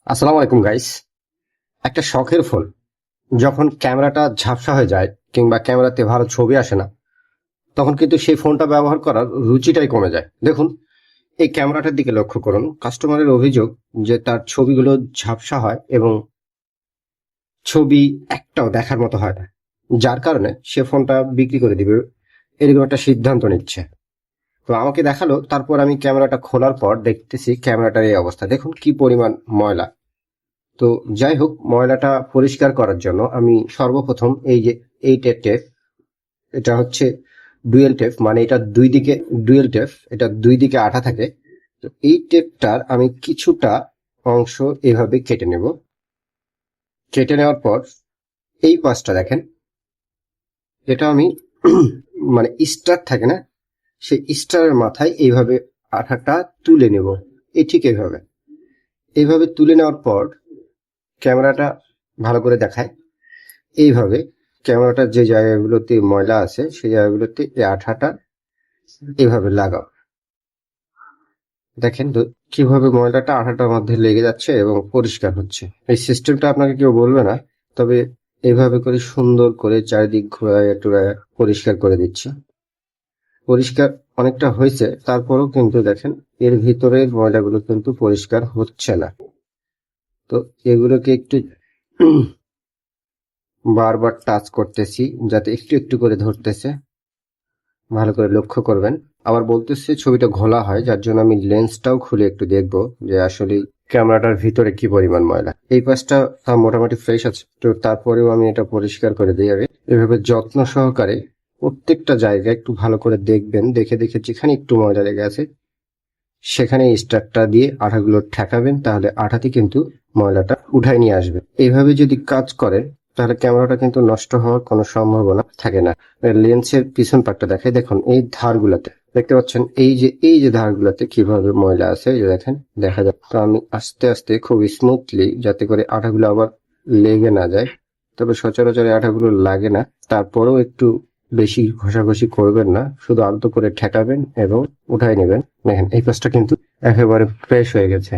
আসসালামু আলাইকুম গাইস। একটা শখের ফোন যখন ক্যামেরাটা ঝাপসা হয়ে যায় কিংবা ক্যামেরাতে ভালো ছবি আসে না, তখন কিন্তু সেই ফোনটা ব্যবহার করার রুচিটাই কমে যায়। দেখুন, এই ক্যামেরাটার দিকে লক্ষ্য করুন। কাস্টমারের অভিযোগ যে তার ছবিগুলো ঝাপসা হয় এবং ছবি একটাও দেখার মতো হয় না, যার কারণে সে ফোনটা বিক্রি করে দিবে এরকম একটা সিদ্ধান্ত নিচ্ছে। তো আমাকে দেখালো, তারপর আমি ক্যামেরাটা খোলার পর দেখতেছি ক্যামেরাটার এই অবস্থা। দেখুন কি পরিমাণ ময়লা। তো যাই হোক, ময়লাটা পরিষ্কার করার জন্য আমি সর্বপ্রথম এই যে এই টেপ, এটা হচ্ছে ডুয়েল টেপ, মানে এটা দুই দিকে ডুয়েল টেপ, এটা দুই দিকে আঠা থাকে। তো এই টেপটার আমি কিছুটা অংশ এভাবে কেটে নেব। কেটে নেওয়ার পর এই পাশটা দেখেন, এটা আমি মানে স্টার থাকে না, সেই স্টারের মাথায় এইভাবে আঠাটা তুলে নেব। এই ঠিক এইভাবে এইভাবে তুলে নেওয়ার পর ক্যামেরাটা ভালো করে দেখায়। এইভাবে ক্যামেরাটার যে জায়গাগুলোতে ময়লা আছে সেই জায়গাগুলোতে এই আঠাটা এভাবে লাগাও। দেখেন তো কিভাবে ময়লাটা আঠাটার মধ্যে লেগে যাচ্ছে এবং পরিষ্কার হচ্ছে। এই সিস্টেমটা আপনাকে কেউ বলবে না, তবে এইভাবে করে সুন্দর করে চারিদিক ঘোরায় টোরায় পরিষ্কার করে দিচ্ছি। পরিষ্কার অনেকটা হয়েছে, তারপরেও কিন্তু দেখেন এর ভিতরের ময়লাগুলো কিন্তু পরিষ্কার হচ্ছে না। তো এগুলোকে একটু বারবার টাচ করতেছি, যাতে একটু একটু করে ধরতেছে। ভালো করে লক্ষ্য করবেন। আবার বলতেছে ছবিটা ঘোলা হয়, যার জন্য আমি লেন্সটাও খুলে একটু দেখবো যে আসলে ক্যামেরাটার ভিতরে কি পরিমাণ ময়লা। এই পাশটা মোটামুটি ফ্রেশ আছে, তো তারপরেও আমি এটা পরিষ্কার করে দিই আগে। এভাবে যত্ন সহকারে প্রত্যেকটা জায়গায় একটু ভালো করে দেখবেন, দেখে দেখে যেখানে একটু ময়লা লেগে আছে সেখানে স্টারটা দিয়ে আঠাগুলো ঠেকাবেন, তাহলে আঠাতে কিন্তু ময়লাটা উঠায় নিয়ে আসবে। এইভাবে যদি কাজ করেন তাহলে ক্যামেরাটা কিন্তু নষ্ট হওয়ার কোনো সম্ভাবনা থাকে না। লেন্সের পিছন পাটটা দেখায়, দেখুন এই ধারগুলাতে দেখতে পাচ্ছেন, এই যে ধারগুলাতে কিভাবে ময়লা আছে, এই যে দেখেন দেখা যায়। তো আমি আস্তে আস্তে খুব স্মুথলি, যাতে করে আঠাগুলো আবার লেগে না যায়, তবে সচরাচর এই আঠাগুলো লাগে না, তারপরেও একটু বেশি ঘষাঘষি করবেন না, শুধু আলতো করে ঠেকাবেন এবং উঠাই নেবেন। দেখেন এই পাশটা কিন্তু একেবারে ফ্রেশ হয়ে গেছে।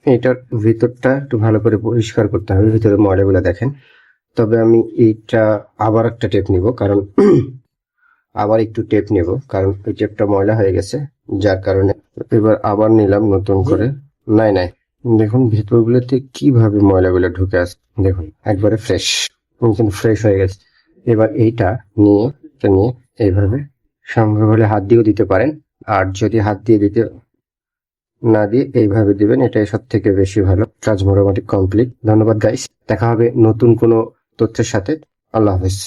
এটার ভিতরটা একটু ভালো করে পরিষ্কার করতে হবে, ভিতরে ময়লাগুলো দেখেন। তবে আমি এইটা আবার একটা টেপ নিব, কারণ আবার একটু টেপ নেব, কারণ এই টেপটা ময়লা হয়ে গেছে, যার কারণে এবার আবার নিলাম নতুন করে। নাই নাই, দেখুন ভিতরগুলোতে কিভাবে ময়লাগুলো ঢুকে আছে। দেখুন একবারে ফ্রেশ, কিন্তু ফ্রেশ হয়ে গেছে। এবার এইটা নিয়ে এটা নিয়ে এইভাবে সম্ভব হলে হাত দিয়েও দিতে পারেন, আর যদি হাত দিয়ে দিতে না দিয়ে এইভাবে দিবেন, এটাই সব থেকে বেশি ভালো। কাজ মোটামুটি কমপ্লিট। ধন্যবাদ গাইস, দেখা হবে নতুন কোনো তথ্যের সাথে। আল্লাহ হাফেজ।